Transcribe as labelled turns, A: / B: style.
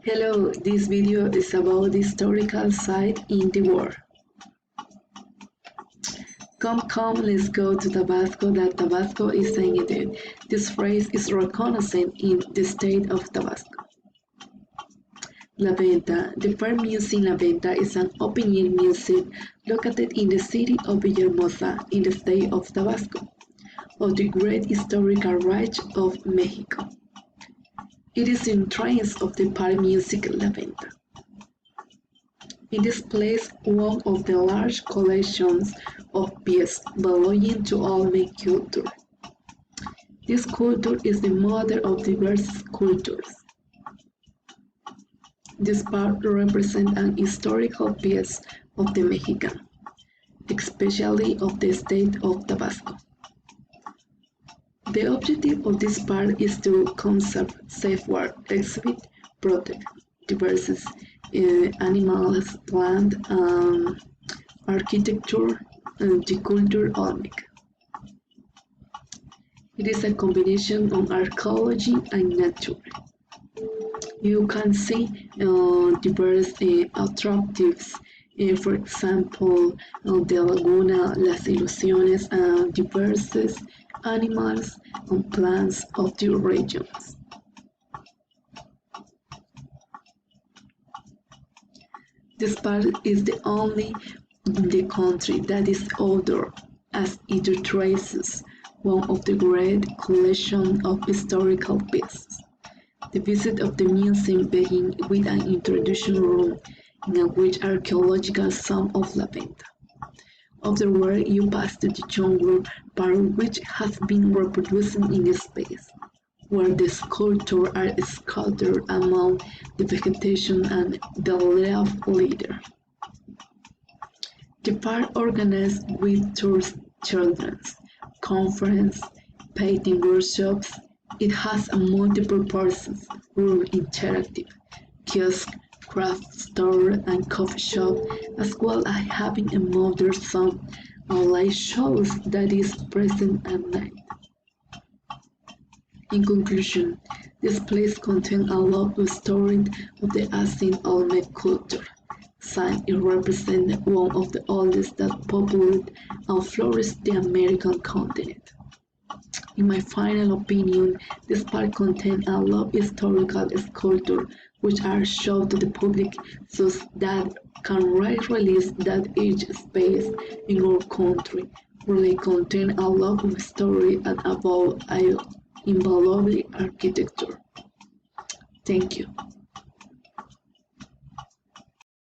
A: Hello, this video is about the historical site in the world. Come, let's go to Tabasco that Tabasco is saying it. This phrase is recognized in the state of Tabasco. La Venta. The first museum La Venta is an open-air museum located in the city of Villahermosa in the state of Tabasco, of the great historical Reich of Mexico. It is in trains of the park music La Venta. In this place one of the large collections of pieces belonging to Olmec culture. This culture is the mother of diverse cultures. This part represents an historical piece of the Mexican, especially of the state of Tabasco. The objective of this part is to conserve, safeguard, exhibit, protect diverse animals, plant, architecture, and the culture Olmec. It is a combination of archaeology and nature. You can see diverse attractives, for example, the laguna, las ilusiones, and diverse animals and plants of the regions. This part is the only in the country that is outdoor, as it traces one of the great collection of historical pieces. The visit of the museum begins with an introduction room in which archaeological sum of La Venta. Afterward, you pass to the jungle part which has been reproduced in this space, where the sculptures are scattered among the vegetation and the leaf litter. The park organized with tours, children's conference, painting workshops. It has a multi-purpose room, interactive kiosk, craft store, and coffee shop, as well as having a modern sound and light shows that is present at night. In conclusion, this place contains a lot of stories of the ancient Olmec culture, since it represents one of the oldest that populated and flourished the American continent. In my final opinion, this park contains a lot of historical sculptures which are shown to the public so that can release that each space in our country really contains a lot of story and about invaluable architecture. Thank you.